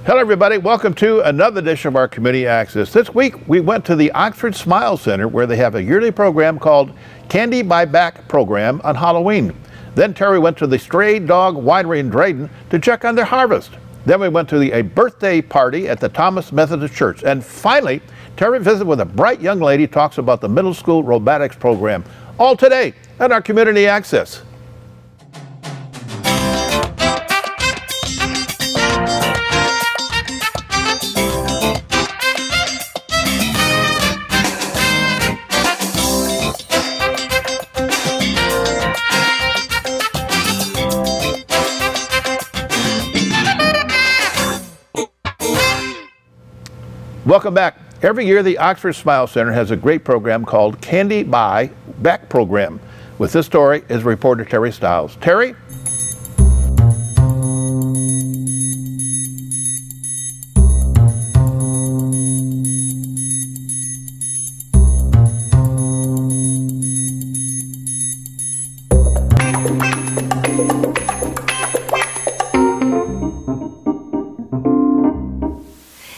Hello everybody, welcome to another edition of our Community Access. This week we went to the Oxford Smile Center where they have a yearly program called Candy Buyback Program on Halloween. Then Terry went to the Stray Dog Winery in Dryden to check on their harvest. Then we went to a birthday party at the Thomas Methodist Church. And finally, Terry visited with a bright young lady, talks about the middle school robotics program. All today on our Community Access. Welcome back. Every year, the Oxford Smile Center has a great program called Candy Buyback Program. With this story is reporter Terry Stiles. Terry?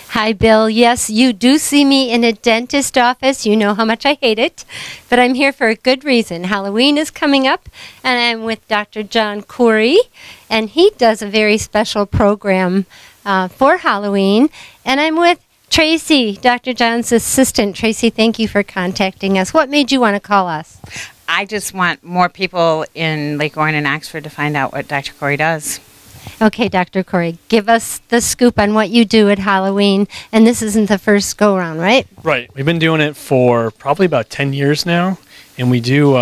Hi, Bill. Yes, you do see me in a dentist office. You know how much I hate it, but I'm here for a good reason. Halloween is coming up, and I'm with Dr. John Corey, and he does a very special program for Halloween. And I'm with Tracy, Dr. John's assistant. Tracy, thank you for contacting us. What made you want to call us? I just want more people in Lake Orion and Oxford to find out what Dr. Corey does. Okay, Dr. Corey, give us the scoop on what you do at Halloween. And this isn't the first go-around, right? Right. We've been doing it for probably about 10 years now. And we do,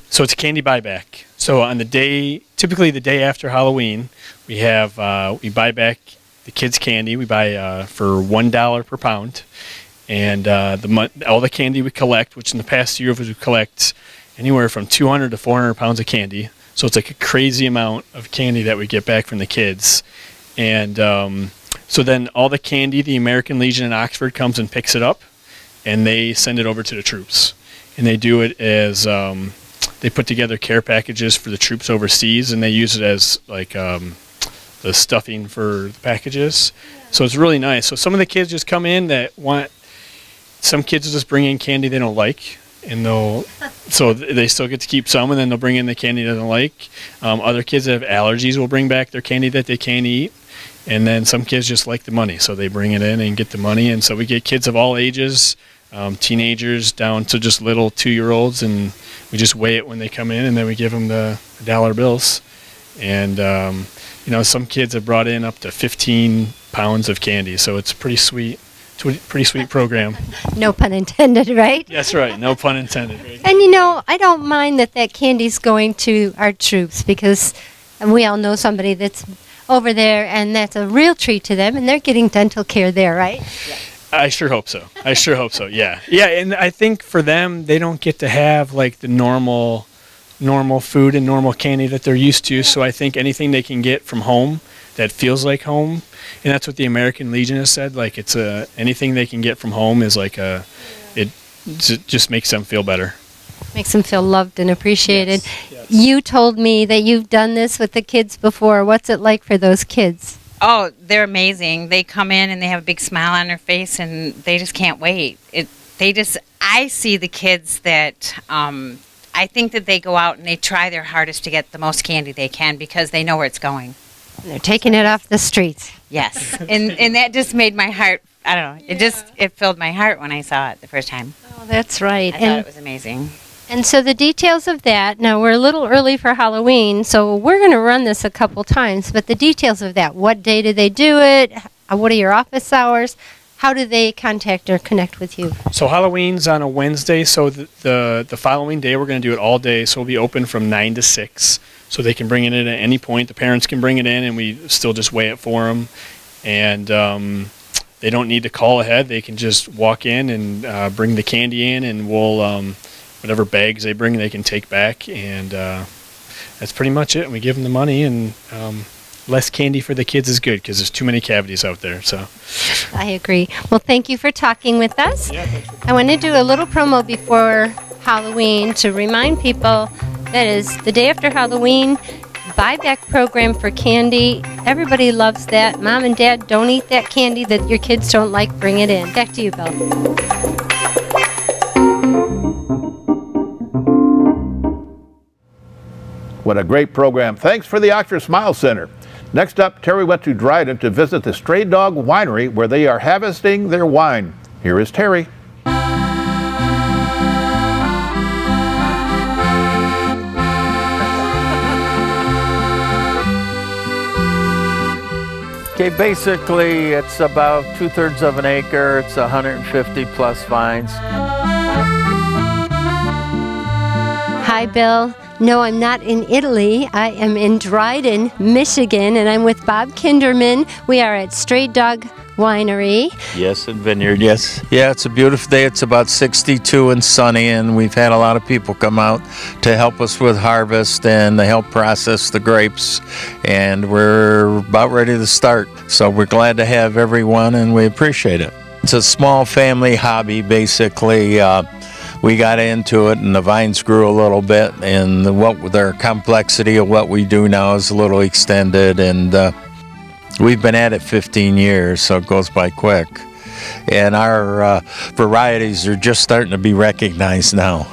so it's a candy buyback. So on the day, typically the day after Halloween, we have, we buy back the kids' candy. We buy for $1 per pound. And all the candy we collect, which in the past year we collect anywhere from 200 to 400 pounds of candy. So it's like a crazy amount of candy that we get back from the kids. And so then all the candy, the American Legion in Oxford comes and picks it up, and they send it over to the troops. And they do it as, they put together care packages for the troops overseas, and they use it as like the stuffing for the packages. So it's really nice. So some of the kids just come in that want, some kids will just bring in candy they don't like. And so they still get to keep some, and then they'll bring in the candy they don't like. Other kids that have allergies will bring back their candy that they can't eat. And then some kids just like the money, so they bring it in and get the money. And so we get kids of all ages, teenagers down to just little 2-year-olds, and we just weigh it when they come in, and then we give them the dollar bills. And, you know, some kids have brought in up to 15 pounds of candy, so it's pretty sweet. It's a pretty sweet program. No pun intended, right? That's right. No pun intended. Right? And you know, I don't mind that candy's going to our troops, because we all know somebody that's over there, and that's a real treat to them, and they're getting dental care there, right? Yeah. I sure hope so. I sure hope so. Yeah. Yeah, and I think for them, they don't get to have like the normal food and normal candy that they're used to. So I think anything they can get from home that feels like home, and that's what the American Legion has said. Like it's anything they can get from home is like it just makes them feel better. Makes them feel loved and appreciated. Yes, yes. You told me that you've done this with the kids before. What's it like for those kids? Oh, they're amazing. They come in and they have a big smile on their face, and they just can't wait. I see the kids that I think that they go out and they try their hardest to get the most candy they can, because they know where it's going. And they're taking it off the streets. Yes, and that just made my heart, I don't know, it filled my heart when I saw it the first time. Oh, that's right. I thought it was amazing. And so the details of that, now we're a little early for Halloween, so we're going to run this a couple times, but the details of that, what day do they do it, what are your office hours, how do they contact or connect with you? So Halloween's on a Wednesday, so the following day we're going to do it all day, so we'll be open from 9 to 6. So they can bring it in at any point. The parents can bring it in, and we still just weigh it for them. And they don't need to call ahead. They can just walk in and bring the candy in, and we'll whatever bags they bring, they can take back. And that's pretty much it. And we give them the money, and less candy for the kids is good, because there's too many cavities out there. So I agree. Well, thank you for talking with us. Yeah, I want to do a little promo before Halloween to remind people that is the day after Halloween. buyback program for candy. Everybody loves that. Mom and Dad, don't eat that candy that your kids don't like. Bring it in. Back to you, Bill. What a great program. Thanks for the Oxford Smile Center. Next up, Terry went to Dryden to visit the Stray Dog Winery where they are harvesting their wine. Here is Terry. Okay, basically it's about 2/3 of an acre. It's 150 plus vines. Hi, Bill. No, I'm not in Italy. I am in Dryden, Michigan, and I'm with Bob Kinderman. We are at Stray Dog Winery. Yes, and vineyard, yes. Yeah, it's a beautiful day. It's about 62 and sunny, and we've had a lot of people come out to help us with harvest and to help process the grapes, and we're about ready to start. So we're glad to have everyone, and we appreciate it. It's a small family hobby, basically. We got into it, and the vines grew a little bit, and their complexity of what we do now is a little extended, and we've been at it 15 years, so it goes by quick. And our varieties are just starting to be recognized now.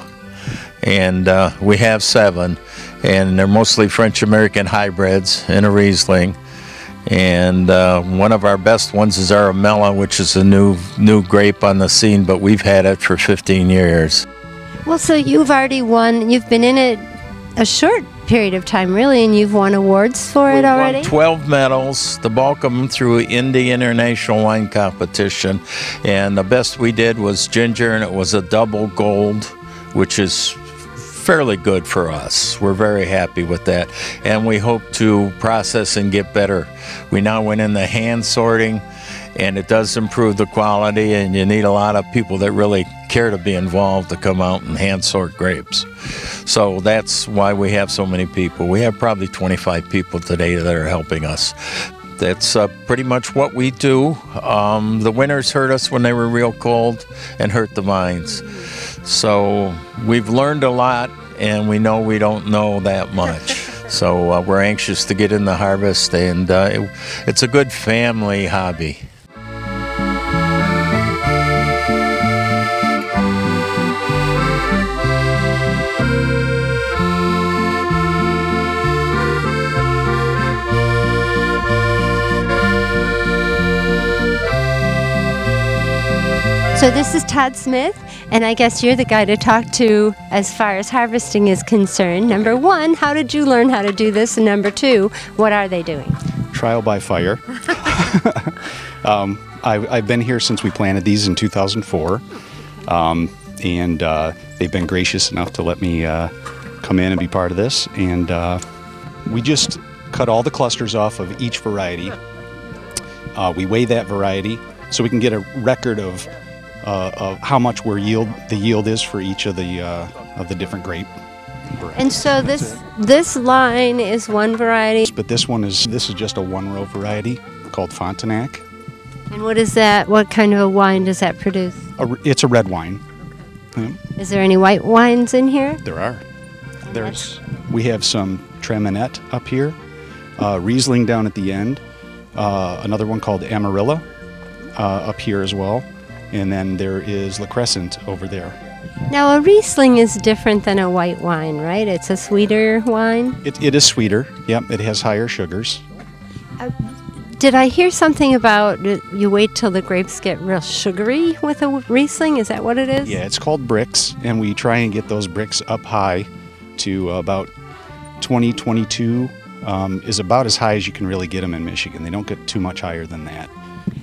And we have 7, and they're mostly French-American hybrids and a Riesling. And one of our best ones is our Amela, which is a new grape on the scene, but we've had it for 15 years. Well, so you've already won. You've been in it a short period of time, really, and you've won awards for it already? Won 12 medals, the bulk of them through Indy International Wine Competition. And the best we did was ginger, and it was a double gold, which is fairly good for us. We're very happy with that, and we hope to process and get better. We now went in the hand sorting, and it does improve the quality, and you need a lot of people that really care to be involved to come out and hand sort grapes. So that's why we have so many people. We have probably 25 people today that are helping us. That's pretty much what we do. The winters hurt us when they were real cold and hurt the vines. So we've learned a lot, and we know we don't know that much. So we're anxious to get in the harvest, and it's a good family hobby. So this is Todd Smith, and I guess you're the guy to talk to as far as harvesting is concerned. Number 1, how did you learn how to do this? And number 2, what are they doing? Trial by fire. I've been here since we planted these in 2004, and they've been gracious enough to let me come in and be part of this. And we just cut all the clusters off of each variety. We weigh that variety so we can get a record of how much the yield is for each of the different grape varieties. And so this line is one variety. But this is just a 1-row variety called Frontenac. And what is that? What kind of a wine does that produce? It's a red wine. Yeah. Is there any white wines in here? There are. We have some Treminette up here, Riesling down at the end, another one called Amarilla up here as well. And then there is La Crescent over there. Now, a Riesling is different than a white wine, right? It's a sweeter wine? It is sweeter. Yep, it has higher sugars. Did I hear something about you wait till the grapes get real sugary with a Riesling? Is that what it is? Yeah, it's called bricks, and we try and get those bricks up high to about 22 is about as high as you can really get them in Michigan. They don't get too much higher than that.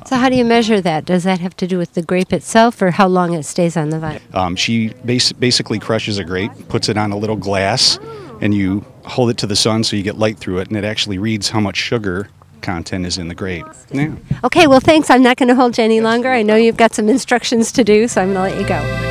So how do you measure that? Does that have to do with the grape itself, or how long it stays on the vine? She basically crushes a grape, puts it on a little glass, and you hold it to the sun so you get light through it, and it actually reads how much sugar content is in the grape. Yeah. Okay, well, thanks. I'm not going to hold you any longer. I know you've got some instructions to do, so I'm going to let you go.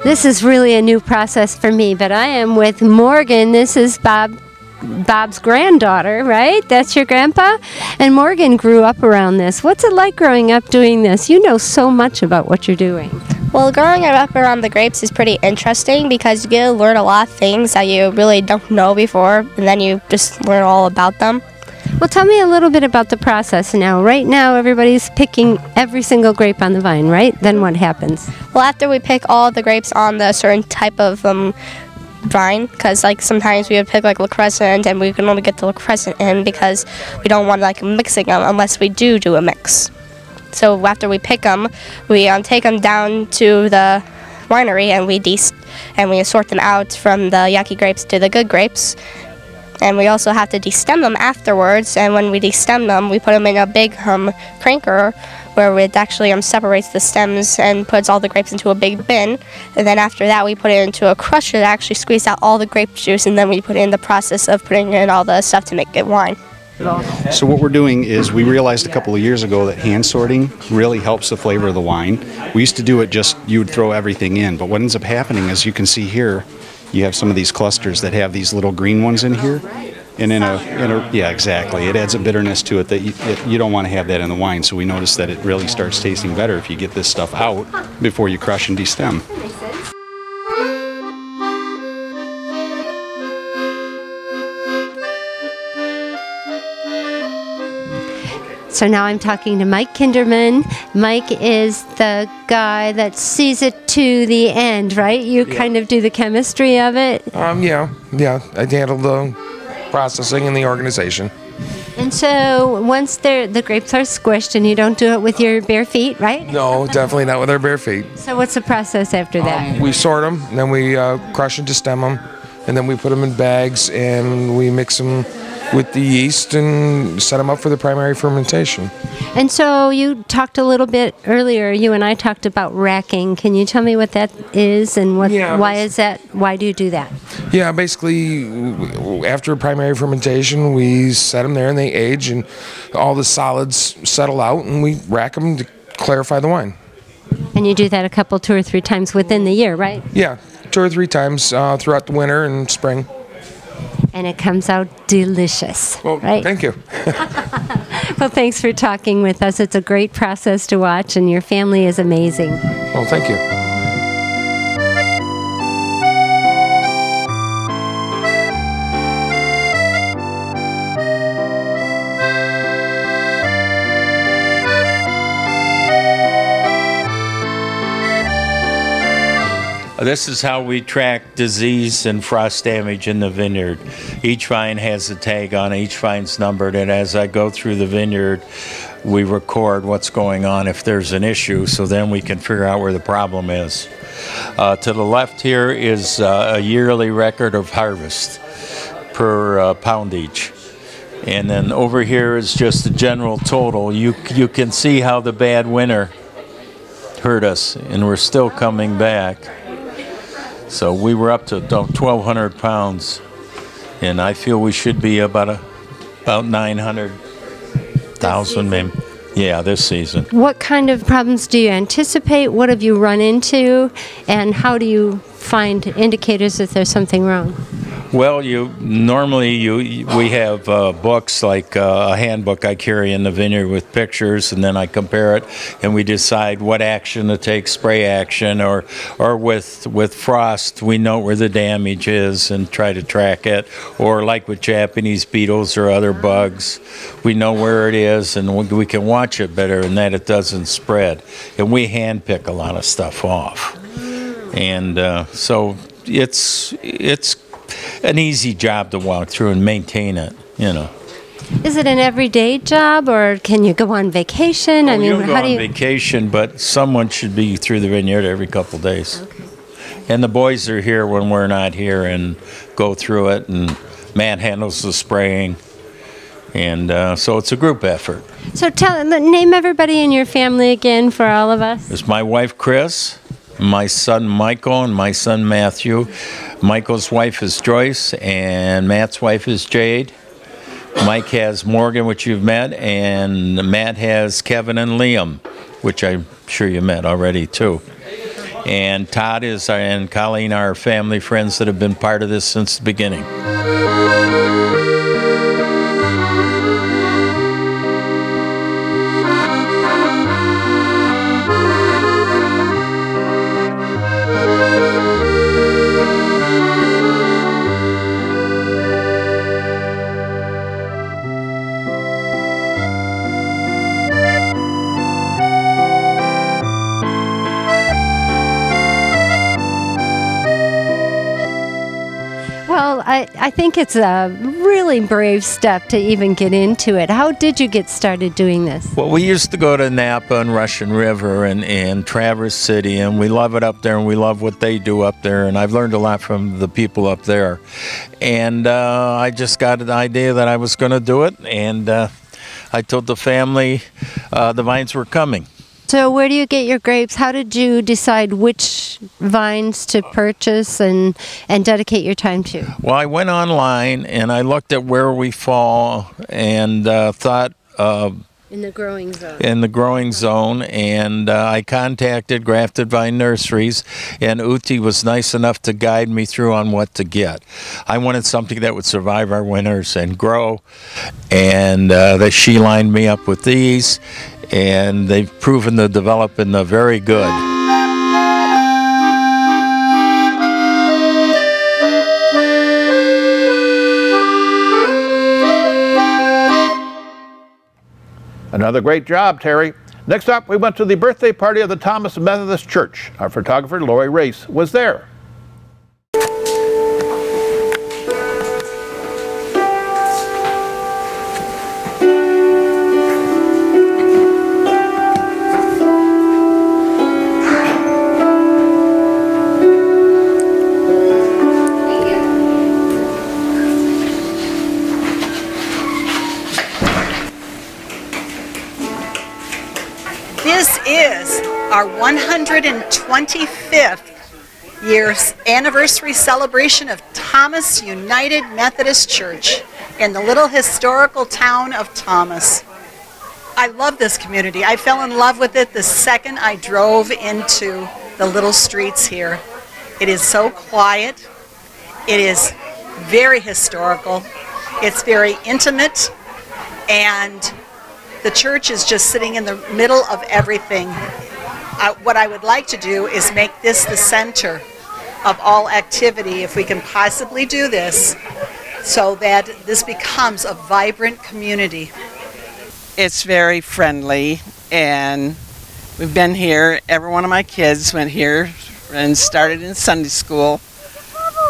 This is really a new process for me, but I am with Morgan. This is Bob's granddaughter, right? That's your grandpa? And Morgan grew up around this. What's it like growing up doing this? You know so much about what you're doing. Well, growing up around the grapes is pretty interesting because you get to learn a lot of things that you really don't know before, and then you just learn all about them. Well, tell me a little bit about the process now. Right now, everybody's picking every single grape on the vine, right? Then what happens? Well, after we pick all the grapes on the certain type of vine, because like sometimes we would pick like La Crescent, and we can only get the La Crescent in because we don't want like mixing them unless we do a mix. So after we pick them, we take them down to the winery and we sort them out from the yucky grapes to the good grapes. And we also have to destem them afterwards. And when we destem them, we put them in a big cranker where it actually separates the stems and puts all the grapes into a big bin. And then after that, we put it into a crusher that actually squeezes out all the grape juice. And then we put it in the process of putting in all the stuff to make it wine. So what we're doing is we realized a couple of years ago that hand sorting really helps the flavor of the wine. We used to do it you would throw everything in, but what ends up happening is you can see here, you have some of these clusters that have these little green ones in here. And yeah, exactly. It adds a bitterness to it that you don't want to have that in the wine. So we noticed that it really starts tasting better if you get this stuff out before you crush and destem. So now I'm talking to Mike Kinderman. Mike is the guy that sees it to the end, right? You kind of do the chemistry of it? Yeah. I handle the processing and the organization. And so once the grapes are squished, and you don't do it with your bare feet, right? No, definitely not with our bare feet. So what's the process after that? We sort them, and then we crush and destem them, and then we put them in bags, and we mix them with the yeast and set them up for the primary fermentation. And so you talked a little bit earlier, you and I talked about racking. Can you tell me what that is and why is that? Why do you do that? Yeah, basically, after primary fermentation, we set them there and they age, and all the solids settle out, and we rack them to clarify the wine. And you do that a couple, 2 or 3 times within the year, right? Yeah, 2 or 3 times throughout the winter and spring. And it comes out delicious, well, right? Thank you. Well, thanks for talking with us. It's a great process to watch, and your family is amazing. Well, thank you. This is how we track disease and frost damage in the vineyard. Each vine has a tag on it, each vine's numbered, and as I go through the vineyard, we record what's going on if there's an issue, so then we can figure out where the problem is. To the left here is a yearly record of harvest per poundage. And then over here is just the general total. You can see how the bad winter hurt us, and we're still coming back. So we were up to 1,200 pounds, and I feel we should be about 900,000 maybe. Yeah, this season. What kind of problems do you anticipate? What have you run into? And how do you find indicators that there's something wrong? Well, we have books like a handbook I carry in the vineyard with pictures, and then I compare it, and we decide what action to take, spray action, or with frost, we know where the damage is and try to track it, or like with Japanese beetles or other bugs, we know where it is, and we can watch it better, and that it doesn't spread. And we hand pick a lot of stuff off, and so it's an easy job to walk through and maintain it, you know. Is it an everyday job, or can you go on vacation? I mean, how do you go on vacation, but someone should be through the vineyard every couple of days. Okay. And the boys are here when we're not here and go through it, and Matt handles the spraying, and so it's a group effort. So name everybody in your family again for all of us. It's my wife, Chris, my son, Michael, and my son, Matthew. Michael's wife is Joyce, and Matt's wife is Jade. Mike has Morgan, which you've met, and Matt has Kevin and Liam, which I'm sure you met already too. And Todd and Colleen are family friends that have been part of this since the beginning. Well, I think it's a really brave step to even get into it. How did you get started doing this? Well, we used to go to Napa and Russian River and Traverse City, and we love it up there, and we love what they do up there, and I've learned a lot from the people up there. And I just got an idea that I was going to do it, and I told the family the vines were coming. So where do you get your grapes? How did you decide which vines to purchase and dedicate your time to? Well, I went online and I looked at where we fall and thought in the growing zone. And I contacted Grafted Vine Nurseries, and Uti was nice enough to guide me through on what to get. I wanted something that would survive our winters and grow, and that she lined me up with these, and they've proven to develop in the very good. Another great job, Terry. Next up, we went to the birthday party of the Thomas Methodist Church. Our photographer, Laurie Race, was there. This is our 125th year's anniversary celebration of Thomas United Methodist Church in the little historical town of Thomas. I love this community. I fell in love with it the second I drove into the little streets here. It is so quiet. It is very historical. It's very intimate, and the church is just sitting in the middle of everything. What I would like to do is make this the center of all activity, if we can possibly do this, so that this becomes a vibrant community. It's very friendly, and we've been here. Every one of my kids went here and started in Sunday school,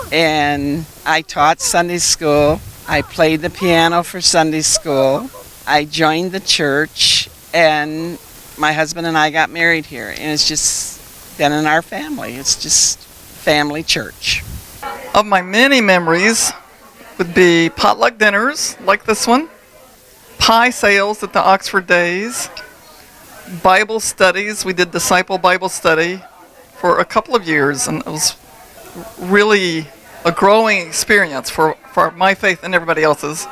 and I taught Sunday school. I played the piano for Sunday school. I joined the church, and my husband and I got married here, and it's just been in our family. It's just family church. Of my many memories would be potluck dinners like this one, pie sales at the Oxford Days, Bible studies. We did Disciple Bible Study for a couple of years, and it was really a growing experience for my faith and everybody else's.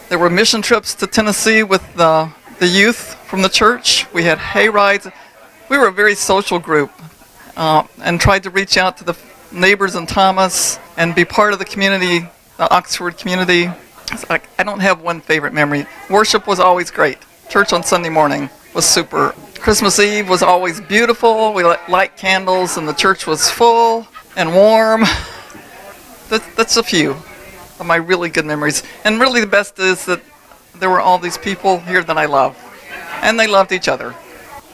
There were mission trips to Tennessee with the youth from the church. We had hay rides. We were a very social group, and tried to reach out to the neighbors in Thomas and be part of the community, the Oxford community. I don't have one favorite memory. Worship was always great. Church on Sunday morning was super. Christmas Eve was always beautiful. We light candles, and the church was full and warm. That's a few of my really good memories. And really the best is that there were all these people here that I love. And they loved each other.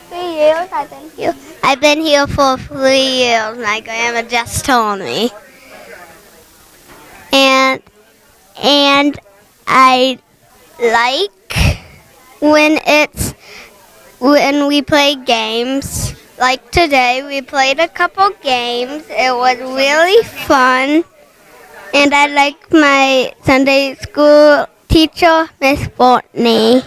3 years, I think. I've been here for 3 years, my grandma just told me. And I like when we play games. Like today, we played a couple games. It was really fun. And I like my Sunday school teacher, Miss Fortney.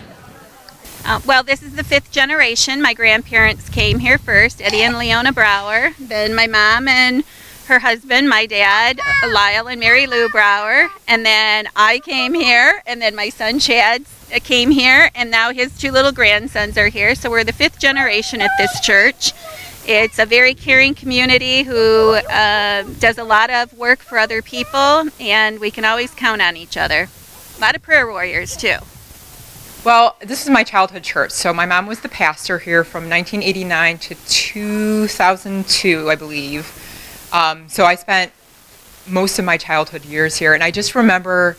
Well, this is the 5th generation. My grandparents came here first, Eddie and Leona Brower. Then my mom and her husband, my dad, Lyle and Mary Lou Brower. And then I came here, and then my son Chad came here, and now his 2 little grandsons are here. So we're the 5th generation at this church. It's a very caring community who does a lot of work for other people, and we can always count on each other. A lot of prayer warriors, too. Well, this is my childhood church. So my mom was the pastor here from 1989 to 2002, I believe. So I spent most of my childhood years here, and I just remember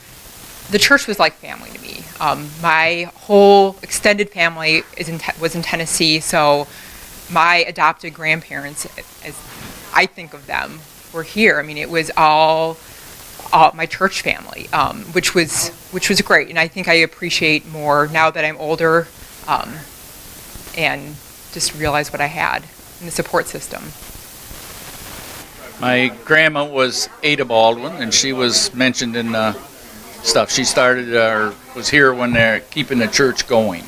the church was like family to me. My whole extended family was in Tennessee, so my adopted grandparents, as I think of them, were here. I mean, it was all my church family, which was great. And I think I appreciate more now that I'm older, and just realize what I had in the support system. My grandma was Ada Baldwin, and she was mentioned in stuff. She started or was here when they're keeping the church going.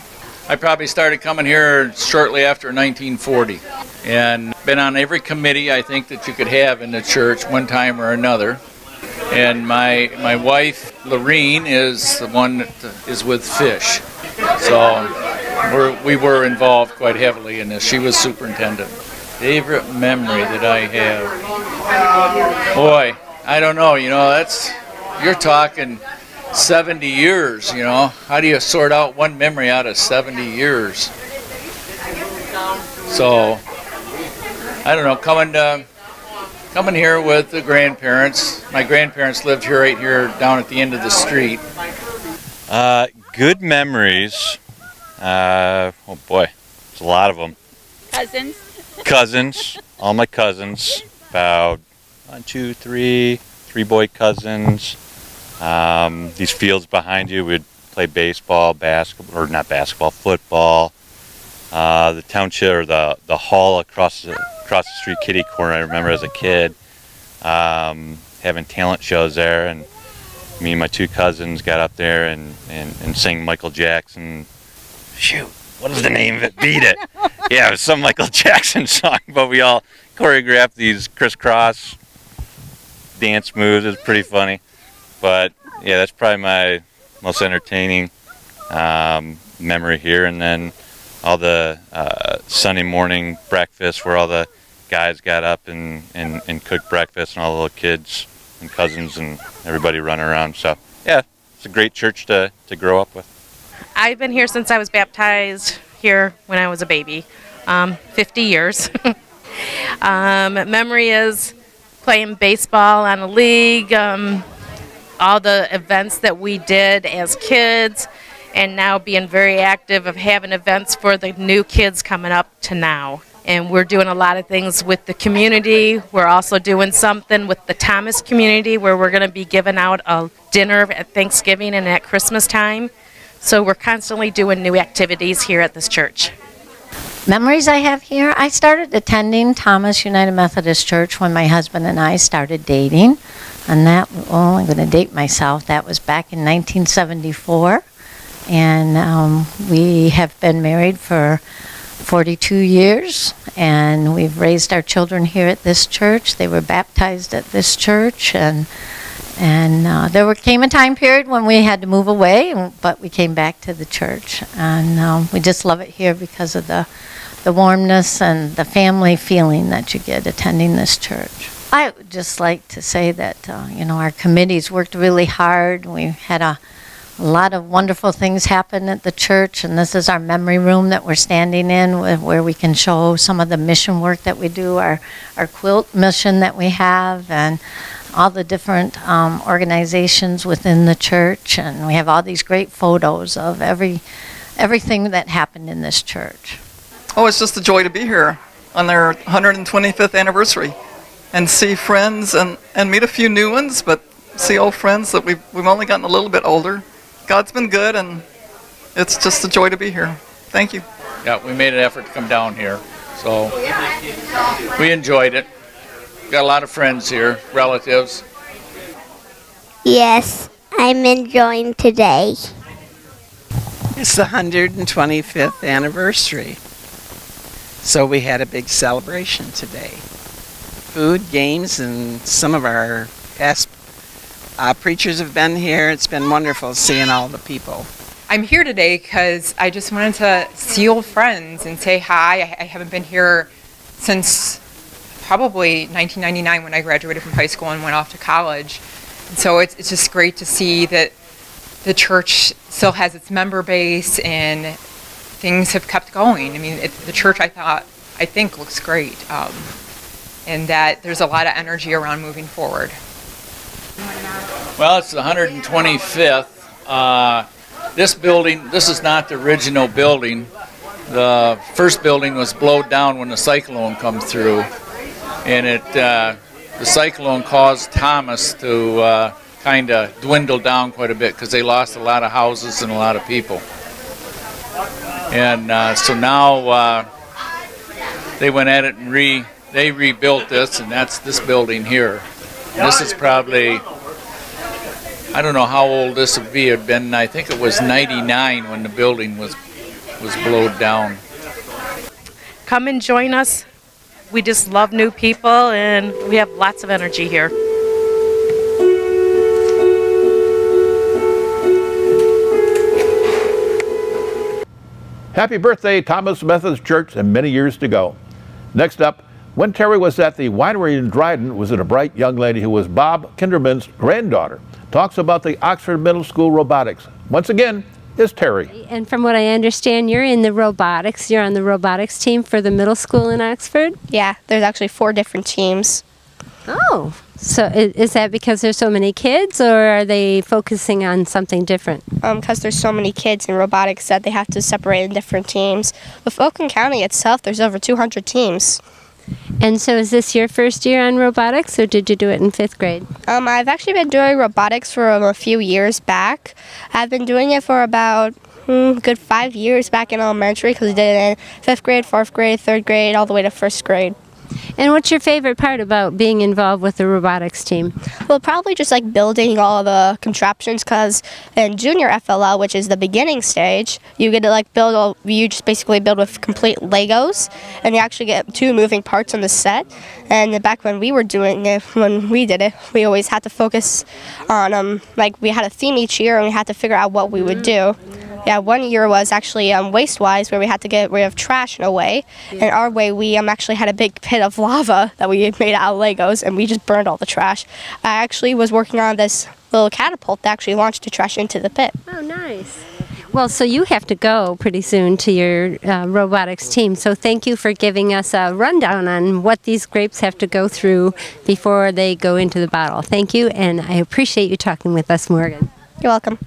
I probably started coming here shortly after 1940, and been on every committee I think that you could have in the church one time or another. And my wife, Laurie, is the one that is with Fish. So we were involved quite heavily in this. She was superintendent. Favorite memory that I have? Boy, I don't know. You know, you're talking 70 years, you know. How do you sort out one memory out of 70 years? So, I don't know, coming here with the grandparents. My grandparents lived here right here down at the end of the street. Good memories. Oh boy, there's a lot of them. Cousins, all my cousins, about 1, 2, 3 boy cousins. These fields behind you, we'd play baseball, basketball, or not basketball, football. The township, or the hall across the street, kitty corner, I remember as a kid, having talent shows there, and me and my 2 cousins got up there and sang Michael Jackson. Shoot, what is the name of it? Beat It. Yeah, it was some Michael Jackson song, but we all choreographed these crisscross dance moves. It was pretty funny. But yeah, that's probably my most entertaining memory here. And then all the Sunday morning breakfast where all the guys got up and cooked breakfast, and all the little kids and cousins and everybody running around. So yeah, it's a great church to grow up with. I've been here since I was baptized here when I was a baby, 50 years. Memory is playing baseball on a league, all the events that we did as kids, and now being very active of having events for the new kids coming up to now. And we're doing a lot of things with the community. We're also doing something with the Thomas community where we're going to be giving out a dinner at Thanksgiving and at Christmas time. So we're constantly doing new activities here at this church. Memories I have here, I started attending Thomas United Methodist Church when my husband and I started dating. And that, well, I'm going to date myself, that was back in 1974. And we have been married for 42 years, and we've raised our children here at this church. They were baptized at this church, and there came a time period when we had to move away, but we came back to the church. And we just love it here because of the warmness and the family feeling that you get attending this church. I would just like to say that, you know, our committees worked really hard. We had a lot of wonderful things happen at the church, and this is our memory room that we're standing in where we can show some of the mission work that we do, our quilt mission that we have, and all the different organizations within the church. And we have all these great photos of everything that happened in this church. Oh, it's just a joy to be here on their 125th anniversary and see friends and meet a few new ones, but see old friends that we've only gotten a little bit older. God's been good, and it's just a joy to be here. Thank you. Yeah, we made an effort to come down here, so we enjoyed it. Got a lot of friends here, relatives. Yes, I'm enjoying today. It's the 125th anniversary, so we had a big celebration today. Food, games, and some of our past preachers have been here. It's been wonderful seeing all the people. I'm here today because I just wanted to see old friends and say hi. I haven't been here since probably 1999 when I graduated from high school and went off to college. And so it's just great to see that the church still has its member base and things have kept going. I mean, the church I think looks great, and that there's a lot of energy around moving forward. Well, it's the 125th. This building, this is not the original building. The first building was blown down when the cyclone come through, and the cyclone caused Thomas to kind of dwindled down quite a bit because they lost a lot of houses and a lot of people. And so now they went at it and they rebuilt this, and that's this building here. And this is probably, I don't know how old this would be. It had been, I think it was 99 when the building was blowed down. Come and join us. We just love new people, and we have lots of energy here. Happy birthday, Thomas Methodist Church, and many years to go. Next up, when Terry was at the winery in Dryden, was it a bright young lady who was Bob Kinderman's granddaughter. Talks about the Oxford Middle School robotics. Once again, is Terry. And from what I understand, you're in the robotics. You're on the robotics team for the middle school in Oxford? Yeah, there's actually 4 different teams. Oh, so is that because there's so many kids, or are they focusing on something different? Because there's so many kids in robotics that they have to separate in different teams. With Oakland County itself, there's over 200 teams. And so is this your first year on robotics, or did you do it in 5th grade? I've actually been doing robotics for a few years back. I've been doing it for about good 5 years back in elementary, because I did it in 5th grade, 4th grade, 3rd grade, all the way to 1st grade. And what's your favorite part about being involved with the robotics team? Well, probably just like building all the contraptions, because in junior FLL, which is the beginning stage, you get to like you just basically build with complete Legos, and you actually get 2 moving parts on the set. And back when we were doing it, when we did it, we always had to focus on, like we had a theme each year, and we had to figure out what we would do. Yeah, one year was actually waste-wise, where we had to get rid of trash in a way. And our way, we actually had a big pit of lava that we made out of Legos, and we just burned all the trash. I actually was working on this little catapult that actually launched the trash into the pit. Oh, nice. Well, so you have to go pretty soon to your robotics team. So thank you for giving us a rundown on what these grapes have to go through before they go into the bottle. Thank you, and I appreciate you talking with us, Morgan. You're welcome.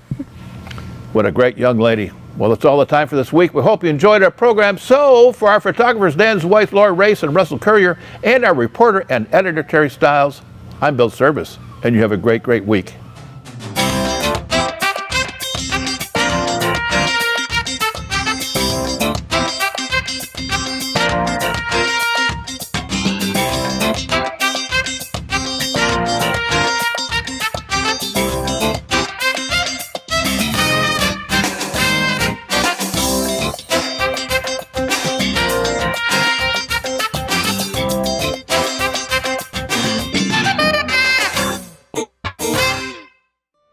What a great young lady. Well, that's all the time for this week. We hope you enjoyed our program. So, for our photographers, Dan's wife, Laurie Race, and Russell Currier, and our reporter and editor, Terry Stiles, I'm Bill Service, and you have a great, great week.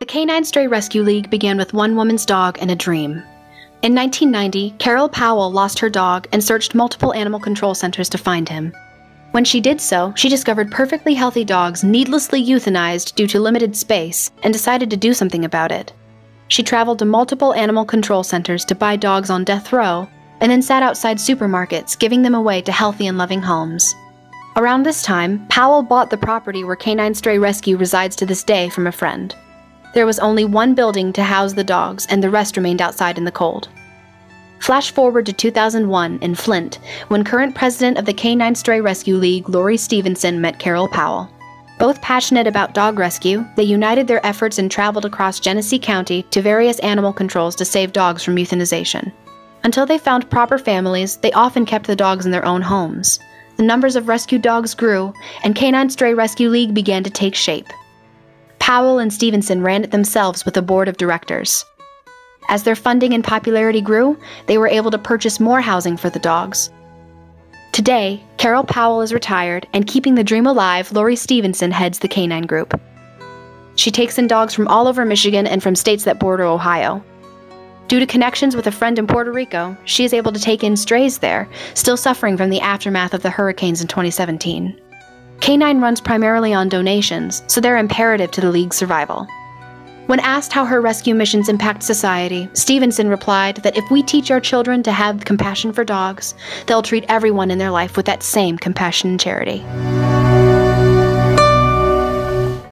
Canine Stray Rescue League began with one woman's dog and a dream. In 1990, Carol Powell lost her dog and searched multiple animal control centers to find him. When she did so, she discovered perfectly healthy dogs needlessly euthanized due to limited space and decided to do something about it. She traveled to multiple animal control centers to buy dogs on death row, and then sat outside supermarkets giving them away to healthy and loving homes. Around this time, Powell bought the property where Canine Stray Rescue resides to this day from a friend. There was only one building to house the dogs, and the rest remained outside in the cold. Flash forward to 2001 in Flint, when current president of the Canine Stray Rescue League, Laurie Stevenson, met Carol Powell. Both passionate about dog rescue, they united their efforts and traveled across Genesee County to various animal controls to save dogs from euthanization. Until they found proper families, they often kept the dogs in their own homes. The numbers of rescued dogs grew, and Canine Stray Rescue League began to take shape. Powell and Stevenson ran it themselves with a board of directors. As their funding and popularity grew, they were able to purchase more housing for the dogs. Today, Carol Powell is retired, and keeping the dream alive, Laurie Stevenson heads the canine group. She takes in dogs from all over Michigan and from states that border Ohio. Due to connections with a friend in Puerto Rico, she is able to take in strays there, still suffering from the aftermath of the hurricanes in 2017. Canine runs primarily on donations, so they're imperative to the League's survival. When asked how her rescue missions impact society, Stevenson replied that if we teach our children to have compassion for dogs, they'll treat everyone in their life with that same compassion and charity.